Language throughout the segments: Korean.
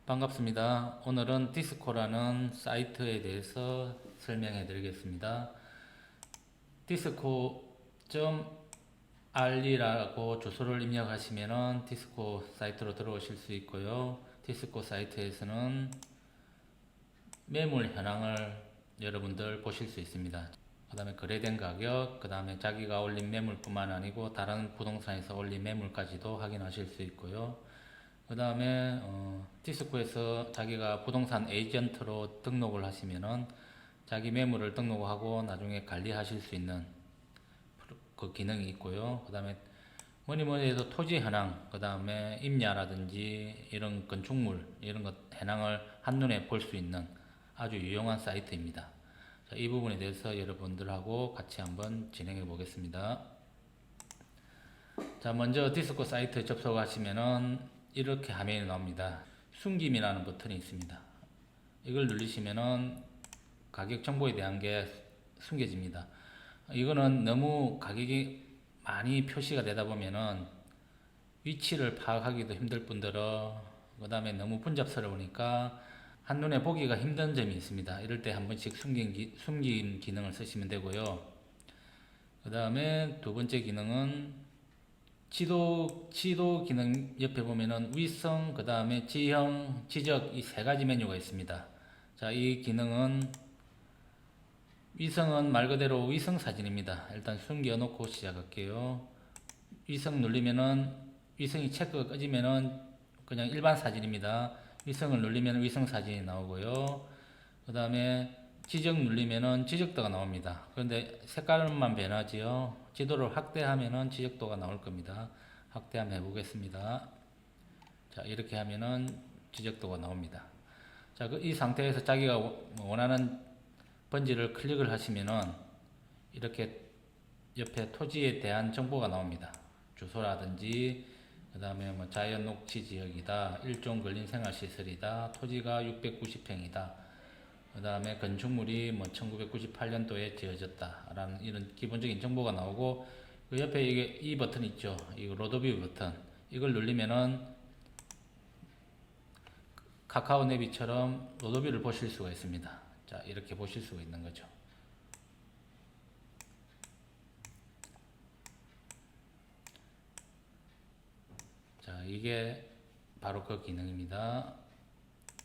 반갑습니다. 오늘은 디스코라는 사이트에 대해서 설명해 드리겠습니다. disco.r이라고 주소를 입력하시면 디스코 사이트로 들어오실 수 있고요. 디스코 사이트에서는 매물 현황을 여러분들 보실 수 있습니다. 그 다음에 거래된 가격, 그 다음에 자기가 올린 매물뿐만 아니고 다른 부동산에서 올린 매물까지도 확인하실 수 있고요. 그 다음에 디스코에서 자기가 부동산 에이전트로 등록을 하시면은 자기 매물을 등록하고 나중에 관리하실 수 있는 그 기능이 있고요. 그 다음에 뭐니 해도 토지 현황, 그 다음에 임야라든지 이런 건축물 이런 것 현황을 한눈에 볼 수 있는 아주 유용한 사이트입니다. 자, 이 부분에 대해서 여러분들하고 같이 한번 진행해 보겠습니다. 자, 먼저 디스코 사이트에 접속하시면은 이렇게 화면이 나옵니다. 숨김이라는 버튼이 있습니다. 이걸 누르시면은 가격 정보에 대한 게 숨겨집니다. 이거는 너무 가격이 많이 표시가 되다 보면은 위치를 파악하기도 힘들 뿐더러 그 다음에 너무 분잡스러우니까 한눈에 보기가 힘든 점이 있습니다. 이럴 때 한 번씩 숨김 기능을 쓰시면 되고요. 그 다음에 두 번째 기능은 지도 기능 옆에 보면은 위성, 그 다음에 지형, 지적 이 세 가지 메뉴가 있습니다. 자, 이 기능은 위성은 말 그대로 위성 사진입니다. 일단 숨겨 놓고 시작할게요. 위성 누르면은 위성이 체크가 꺼지면은 그냥 일반 사진입니다. 위성을 누르면 위성 사진이 나오고요. 그 다음에 지적 누르면은 지적도가 나옵니다. 그런데 색깔만 변하지요. 지도를 확대하면은 지적도가 나올 겁니다. 확대 한번 해보겠습니다. 자, 이렇게 하면은 지적도가 나옵니다. 자, 이 상태에서 자기가 원하는 번지를 클릭을 하시면은 이렇게 옆에 토지에 대한 정보가 나옵니다. 주소라든지 그 다음에 뭐 자연 녹지 지역이다, 일종 근린 생활시설이다, 토지가 690평이다, 그 다음에 건축물이 뭐 1998년도에 지어졌다 라는 이런 기본적인 정보가 나오고, 그 옆에 이 버튼 있죠. 이거 로드뷰 버튼, 이걸 누르면은 카카오 내비처럼 로드뷰를 보실 수가 있습니다. 자, 이렇게 보실 수가 있는 거죠. 자, 이게 바로 그 기능입니다.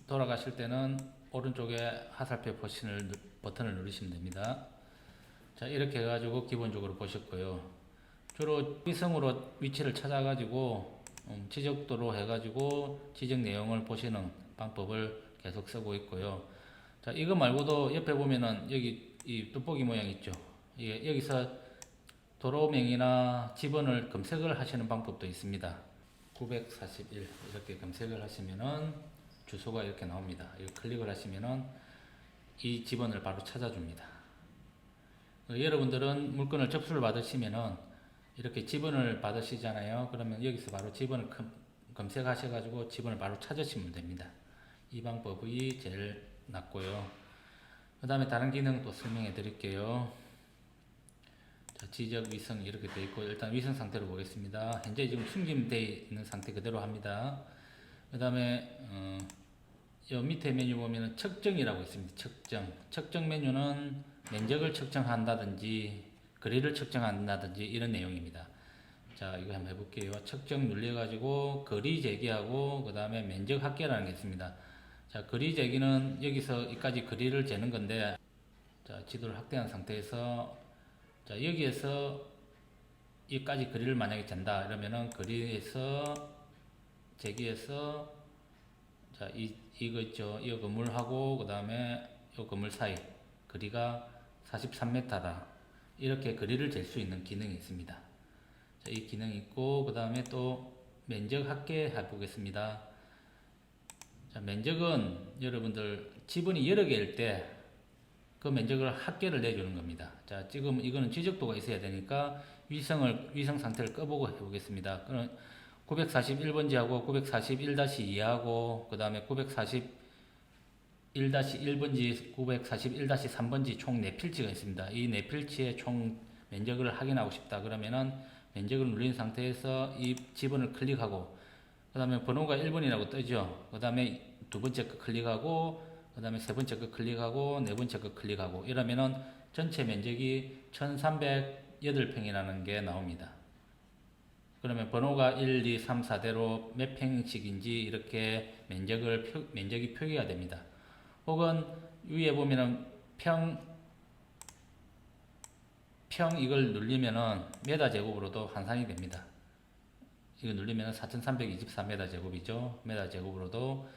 돌아가실 때는 오른쪽에 화살표 버튼을 누르시면 됩니다. 자, 이렇게 해가지고 기본적으로 보셨고요. 주로 위성으로 위치를 찾아가지고 지적도로 해가지고 지적 내용을 보시는 방법을 계속 쓰고 있고요. 자, 이거 말고도 옆에 보면은 여기 이 돋보기 모양 있죠. 여기서 도로명이나 지번을 검색을 하시는 방법도 있습니다. 941 이렇게 검색을 하시면은 주소가 이렇게 나옵니다. 이거 클릭을 하시면은 이 지번을 바로 찾아줍니다. 여러분들은 물건을 접수를 받으시면은 이렇게 지번을 받으시잖아요. 그러면 여기서 바로 지번을 검색하셔가지고 지번을 바로 찾으시면 됩니다. 이 방법이 제일 낫고요. 그 다음에 다른 기능도 설명해 드릴게요. 자, 지적 위성 이렇게 되어 있고, 일단 위성 상태로 보겠습니다. 현재 지금 숨김되어 있는 상태 그대로 합니다. 그 다음에 요 밑에 메뉴 보면 측정이라고 있습니다. 측정 메뉴는 면적을 측정한다든지 거리를 측정한다든지 이런 내용입니다. 자, 이거 한번 해볼게요. 측정 눌려가지고 거리 재기하고 그 다음에 면적 합계라는 게 있습니다. 자, 거리 재기는 여기서 여기까지 거리를 재는 건데, 자, 지도를 확대한 상태에서 자, 여기에서 여기까지 거리를 만약에 잰다 이러면은 거리에서 재기에서 자, 이거 있죠. 이 건물하고 그 다음에 이 건물 사이 거리가 43m다. 이렇게 거리를 잴 수 있는 기능이 있습니다. 자, 이 기능이 있고, 그 다음에 또 면적 합계 해보겠습니다. 자, 면적은 여러분들 지분이 여러 개일 때 그 면적을 합계를 내주는 겁니다. 자, 지금 이거는 지적도가 있어야 되니까 위성 상태를 꺼보고 해보겠습니다. 그럼 941번지하고 941-2하고 그 다음에 941-1번지, 941-3번지 총 4필지가 있습니다. 이 4필지의 총 면적을 확인하고 싶다 그러면은 면적을 누린 상태에서 이 지번을 클릭하고 그 다음에 번호가 1번이라고 뜨죠. 그 다음에 두 번째 거 클릭하고 그 다음에 세 번째 거 클릭하고 네 번째 거 클릭하고 이러면은 전체 면적이 1308평이라는 게 나옵니다. 그러면 번호가 1, 2, 3, 4대로 몇 평씩인지 이렇게 면적이 표기가 됩니다. 혹은 위에 보면은 평 이걸 누르면은 메다 제곱으로도 환산이 됩니다. 이거 누르면 4324m 제곱이죠. 메다 제곱으로도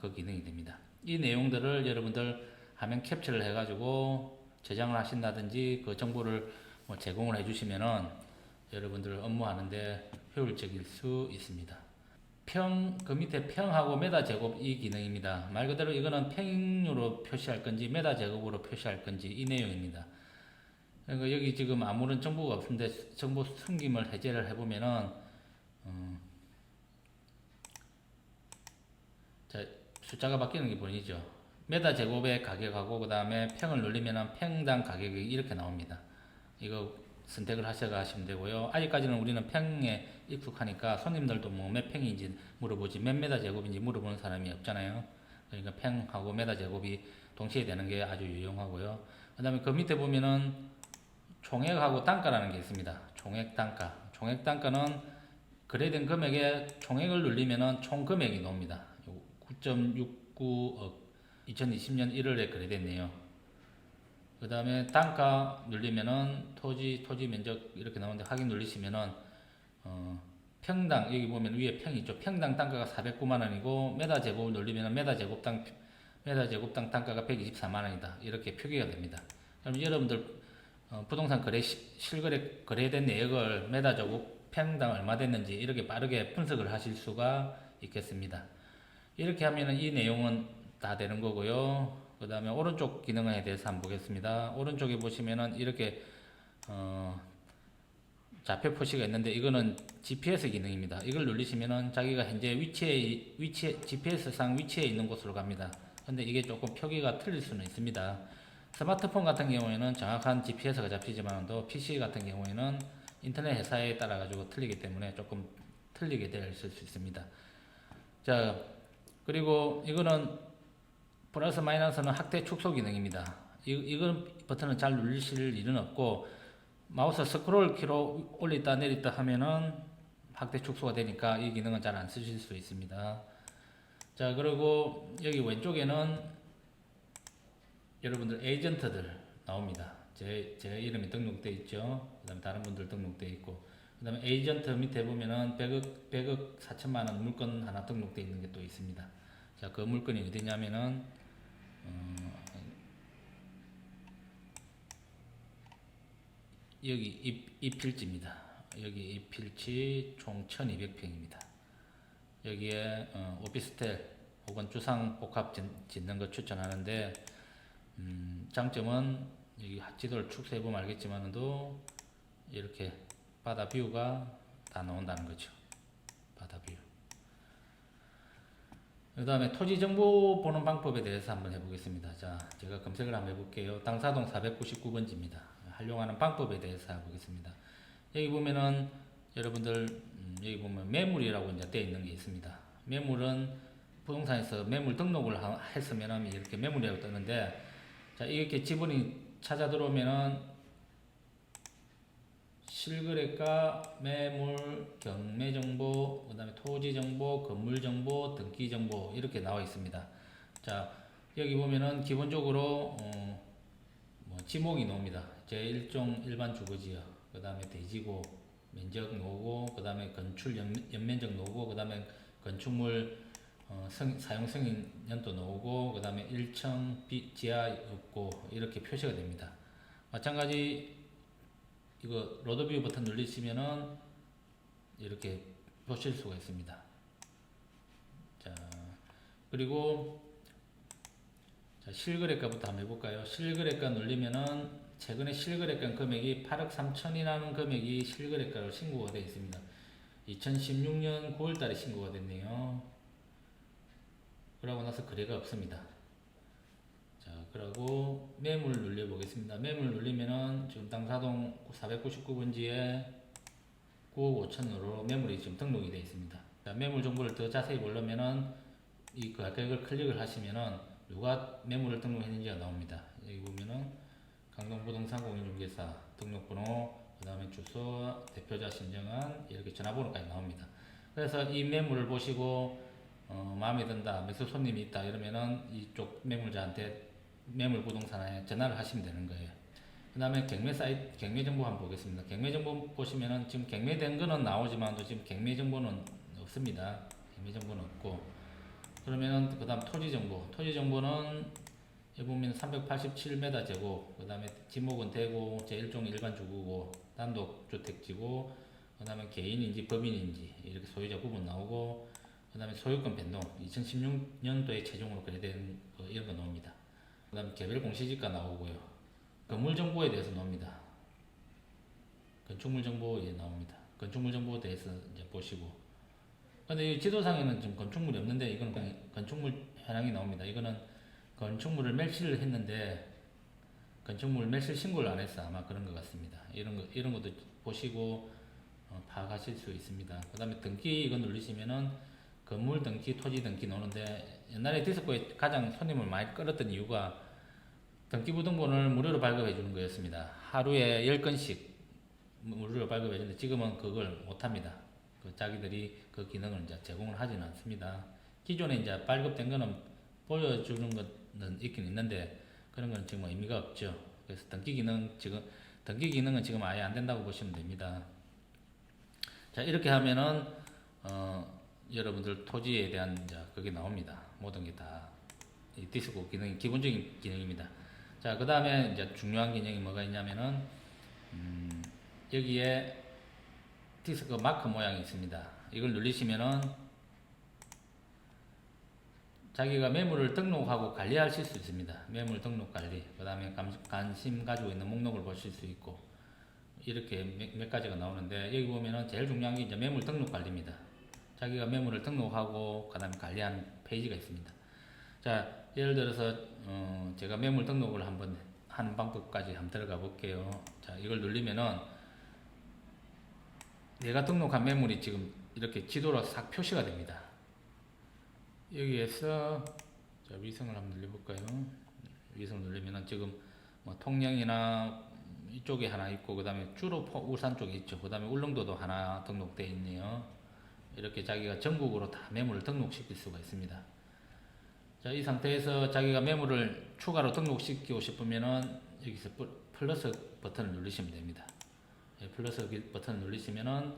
그 기능이 됩니다. 이 내용들을 여러분들 화면 캡처를 해가지고 저장을 하신다든지 그 정보를 뭐 제공을 해주시면은 여러분들 업무하는데 효율적일 수 있습니다. 그 밑에 평하고 메다 제곱 이 기능입니다. 말 그대로 이거는 평으로 표시할 건지 메다 제곱으로 표시할 건지 이 내용입니다. 그러니까 여기 지금 아무런 정보가 없는데 정보 숨김을 해제를 해보면은 자, 숫자가 바뀌는 게 보이죠. 메다 제곱의 가격하고 그 다음에 평을 누르면은 평당 가격이 이렇게 나옵니다. 이거 선택을 하시면 되고요. 아직까지는 우리는 평에 익숙하니까 손님들도 뭐 몇 평인지 물어보지 몇 메다 제곱인지 물어보는 사람이 없잖아요. 그러니까 평하고 메다 제곱이 동시에 되는 게 아주 유용하고요. 그 다음에 그 밑에 보면은 총액하고 단가라는 게 있습니다. 총액 단가. 총액 단가는 거래된 금액에 총액을 누르면은 총 금액이 나옵니다. 9.69억 2020년 1월에 거래됐네요. 그 다음에 단가 누르면은 토지 면적 이렇게 나오는데 확인 누르시면은 평당 여기 보면 위에 평이 있죠. 평당 단가가 409만 원이고 메다 제곱 누르면은 메다 제곱당 단가가 124만 원이다. 이렇게 표기가 됩니다. 그럼 여러분들 부동산 실거래 거래된 내역을 메다 제곱 평당 얼마 됐는지 이렇게 빠르게 분석을 하실 수가 있겠습니다. 이렇게 하면은 이 내용은 다 되는 거고요. 그 다음에 오른쪽 기능에 대해서 한번 보겠습니다. 오른쪽에 보시면은 이렇게 좌표 표시가 있는데 이거는 GPS 기능입니다. 이걸 누르시면은 자기가 현재 GPS상 위치에 있는 곳으로 갑니다. 근데 이게 조금 표기가 틀릴 수는 있습니다. 스마트폰 같은 경우에는 정확한 GPS가 잡히지만도 PC 같은 경우에는 인터넷 회사에 따라 가지고 틀리기 때문에 조금 틀리게 될 수 있습니다. 자, 그리고 이거는 플러스 마이너스는 확대 축소 기능입니다. 이건 버튼을 잘 누르실 일은 없고 마우스 스크롤 키로 올렸다 내렸다 하면은 확대 축소가 되니까 이 기능은 잘 안 쓰실 수 있습니다. 자, 그리고 여기 왼쪽에는 여러분들 에이전트들 나옵니다. 제 이름이 등록되어 있죠. 그 다음에 다른 분들 등록되어 있고 그 다음에 에이전트 밑에 보면은 100억 4천만 원 물건 하나 등록되어 있는 게 또 있습니다. 자, 그 물건이 어디냐면은 여기 이필지입니다. 여기 이필지 총 1200평입니다. 여기에 오피스텔 혹은 주상 복합 짓는 거 추천하는데 장점은 여기 지도를 축소해 보면 알겠지만도 이렇게 바다 뷰가 다 나온다는 거죠. 바다 뷰. 그 다음에 토지 정보 보는 방법에 대해서 한번 해보겠습니다. 자, 제가 검색을 한번 해볼게요. 당사동 499번지입니다. 활용하는 방법에 대해서 해보겠습니다. 여기 보면은 여러분들 여기 보면 매물이라고 이제 되어 있는 게 있습니다. 매물은 부동산에서 매물 등록을 했으면 이렇게 매물이라고 뜨는데 자, 이렇게 지분이 찾아 들어오면은 실거래가, 매물, 경매 정보, 그 다음에 토지 정보, 건물 정보, 등기 정보 이렇게 나와 있습니다. 자, 여기 보면은 기본적으로 뭐 지목이 나옵니다. 제1종 일반 주거지역, 그 다음에 대지고, 면적 나오고, 그 다음에 건축 연면적 나오고, 그 다음에 건축물 사용 승인 연도 나오고, 그 다음에 1층 지하 없고 이렇게 표시가 됩니다. 마찬가지 이거 로드뷰 버튼 누르시면은 이렇게 보실 수가 있습니다. 자, 그리고 자, 실거래가부터 한번 해볼까요? 실거래가 누르면은 최근에 실거래가 금액이 8억 3천이라는 금액이 실거래가로 신고가 되어 있습니다. 2016년 9월달에 신고가 됐네요. 그러고 나서 거래가 없습니다. 자, 그리고 매물 눌러보겠습니다. 매물 누르면은 지금 당사동 499번지에 9억 5천으로 매물이 지금 등록이 되어 있습니다. 자, 매물 정보를 더 자세히 보려면은 이 가격을 클릭을 하시면은 누가 매물을 등록했는지가 나옵니다. 여기 보면은 강동부동산 공인중개사 등록번호, 그 다음에 주소, 대표자 신청한 이렇게 전화번호까지 나옵니다. 그래서 이 매물을 보시고 마음에 든다, 매수 손님이 있다 이러면은 이쪽 매물자한테 매물 부동산에 전화를 하시면 되는 거예요. 그 다음에 경매 사이트, 경매 정보 한번 보겠습니다. 경매 정보 보시면은 지금 경매된 거는 나오지만 지금 경매 정보는 없습니다. 경매 정보는 없고, 그러면은 그 다음 토지 정보, 토지 정보는 여기 보면 387m 제곱, 그 다음에 지목은 대구 제1종 일반 주거고 단독주택지고, 그 다음에 개인인지 법인인지 이렇게 소유자 구분 나오고, 그 다음에 소유권 변동 2016년도에 최종으로 거래된 거 이런 거 나옵니다. 그 다음에 개별 공시지가 나오고요. 건물 정보에 대해서 나옵니다. 건축물 정보에 나옵니다. 건축물 정보에 대해서 이제 보시고, 근데 이 지도상에는 지금 건축물이 없는데 이거는 그냥 건축물 현황이 나옵니다. 이거는 건축물을 멸실을 했는데 건축물 멸실 신고를 안 했어. 아마 그런 것 같습니다. 이런 것도 보시고 파악하실 수 있습니다. 그 다음에 등기 이거 누르시면은 건물 등기, 토지 등기 나오는데, 옛날에 디스코에 가장 손님을 많이 끌었던 이유가 등기부등본을 무료로 발급해 주는 거였습니다. 하루에 10건씩 무료로 발급해 주는데 지금은 그걸 못합니다. 자기들이 그 기능을 이제 제공을 하지는 않습니다. 기존에 이제 발급된 거는 보여주는 거는 있긴 있는데 그런 건 지금 의미가 없죠. 그래서 등기 기능은 지금 아예 안 된다고 보시면 됩니다. 자, 이렇게 하면은 여러분들 토지에 대한 이제 그게 나옵니다. 모든 게 다 이 디스코 기능이 기본적인 기능입니다. 자, 그 다음에 이제 중요한 기능이 뭐가 있냐면은 여기에 디스크 마크 모양이 있습니다. 이걸 누르시면은 자기가 매물을 등록하고 관리하실 수 있습니다. 매물 등록 관리, 그 다음에 관심 가지고 있는 목록을 보실 수 있고, 이렇게 몇 가지가 나오는데, 여기 보면은 제일 중요한 게 이제 매물 등록 관리입니다. 자기가 매물을 등록하고 그 다음에 관리하는 페이지가 있습니다. 자, 예를 들어서 제가 매물 등록을 한번 하는 방법까지 한번 들어가 볼게요. 자, 이걸 누르면은 내가 등록한 매물이 지금 이렇게 지도로 싹 표시가 됩니다. 여기에서 자, 위성을 한번 눌러볼까요? 위성 누르면은 지금 뭐 통영이나 이쪽에 하나 있고, 그 다음에 주로 울산 쪽에 있죠. 그 다음에 울릉도도 하나 등록되어 있네요. 이렇게 자기가 전국으로 다 매물을 등록시킬 수가 있습니다. 자, 이 상태에서 자기가 매물을 추가로 등록시키고 싶으면은 여기서 플러스 버튼을 누르시면 됩니다. 플러스 버튼을 누르시면은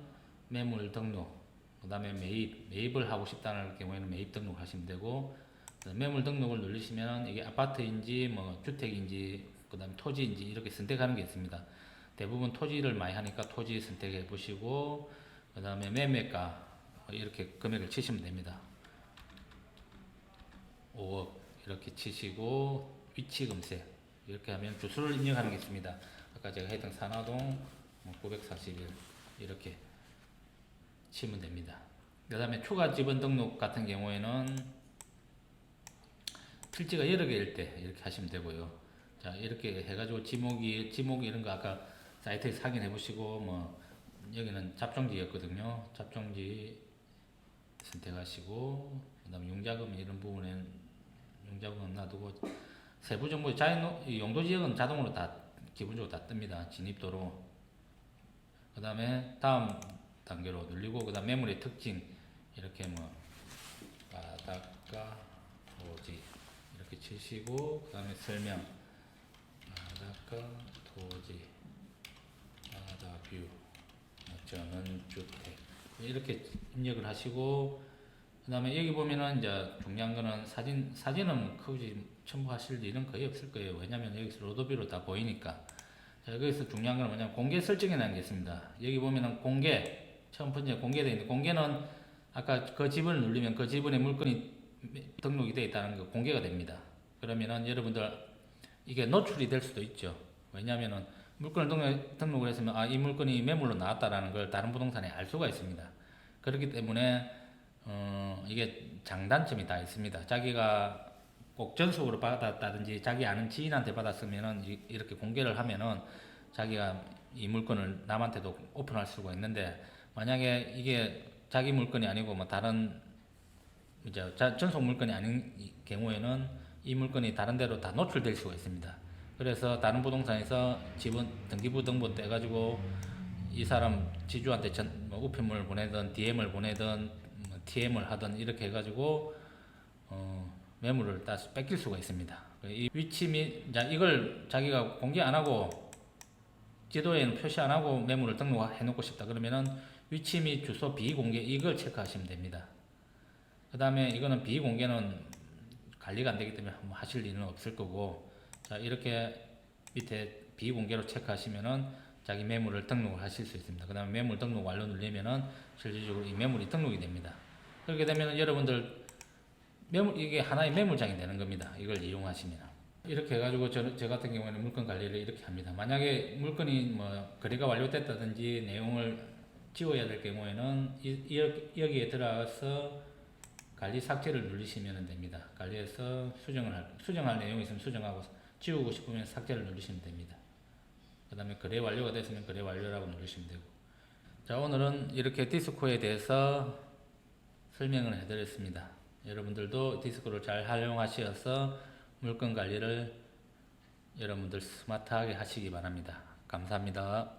매물 등록, 그 다음에 매입을 하고 싶다는 경우에는 매입 등록하시면 되고, 매물 등록을 누르시면 이게 아파트인지 뭐 주택인지 그 다음에 토지인지 이렇게 선택하는 게 있습니다. 대부분 토지를 많이 하니까 토지 선택해 보시고, 그 다음에 매매가 이렇게 금액을 치시면 됩니다. 5억 이렇게 치시고 위치 검색 이렇게 하면 주소를 입력하는 게 있습니다. 아까 제가 했던 산화동 941 이렇게 치면 됩니다. 그 다음에 추가 지번 등록 같은 경우에는 필지가 여러 개일 때 이렇게 하시면 되고요. 자, 이렇게 해가지고 지목 이런 거 아까 사이트에서 확인해 보시고, 뭐 여기는 잡종지였거든요. 잡종지 선택하시고, 그 다음에 용자금 이런 부분에는 용자금은 놔두고, 세부 정보 용도 지역은 자동으로 다 기본적으로 다 뜹니다. 진입도로. 그 다음에 다음 단계로 눌리고, 그 다음 매물의 특징 이렇게 뭐 바닷가 토지 이렇게 치시고, 그 다음에 설명 바닷가 토지 바다뷰 전원주택 이렇게 입력을 하시고, 그 다음에 여기 보면은 이제 중요한 거는 사진은 굳이 첨부하실 일은 거의 없을 거예요. 왜냐면 여기서 로드뷰로 다 보이니까. 자, 여기서 중요한 건 뭐냐면 공개 설정이라는 게 있습니다. 여기 보면은 공개, 처음 번째 공개되어 있는데, 공개는 아까 그 지분을 누르면 그 지분의 물건이 등록이 되어 있다는 거 공개가 됩니다. 그러면은 여러분들 이게 노출이 될 수도 있죠. 왜냐면은 물건을 등록을 했으면 이 물건이 매물로 나왔다라는 걸 다른 부동산에 알 수가 있습니다. 그렇기 때문에 이게 장단점이 다 있습니다. 자기가 꼭 전속으로 받았다든지 자기 아는 지인한테 받았으면은 이렇게 공개를 하면은 자기가 이 물건을 남한테도 오픈할 수가 있는데, 만약에 이게 자기 물건이 아니고 뭐 다른 이제 전속 물건이 아닌 경우에는 이 물건이 다른 데로 다 노출될 수가 있습니다. 그래서 다른 부동산에서 지분 등기부등본 떼가지고 이 사람 지주한테 우편물을 보내든 DM을 보내든 TM을 하든 이렇게 해가지고 매물을 다 뺏길 수가 있습니다. 이 위치 및 이걸 자기가 공개 안 하고 지도에는 표시 안 하고 매물을 등록해 놓고 싶다 그러면은 위치 및 주소 비공개 이걸 체크하시면 됩니다. 그 다음에 이거는 비공개는 관리가 안 되기 때문에 하실 일은 없을 거고, 자 이렇게 밑에 비공개로 체크하시면은 자기 매물을 등록을 하실 수 있습니다. 그 다음에 매물 등록 완료 누르면은 실질적으로 이 매물이 등록이 됩니다. 그렇게 되면 여러분들 이게 하나의 매물장이 되는 겁니다. 이걸 이용하시면. 이렇게 해가지고 저 같은 경우에는 물건 관리를 이렇게 합니다. 만약에 물건이 뭐 거래가 완료됐다든지 내용을 지워야 될 경우에는 여기에 들어가서 관리 삭제를 누르시면 됩니다. 관리해서 수정할 내용이 있으면 수정하고 지우고 싶으면 삭제를 누르시면 됩니다. 그 다음에 거래 완료가 됐으면 거래 완료라고 누르시면 되고. 자, 오늘은 이렇게 디스코에 대해서 설명을 해드렸습니다. 여러분들도 디스코를 잘 활용하셔서 물건 관리를 여러분들 스마트하게 하시기 바랍니다. 감사합니다.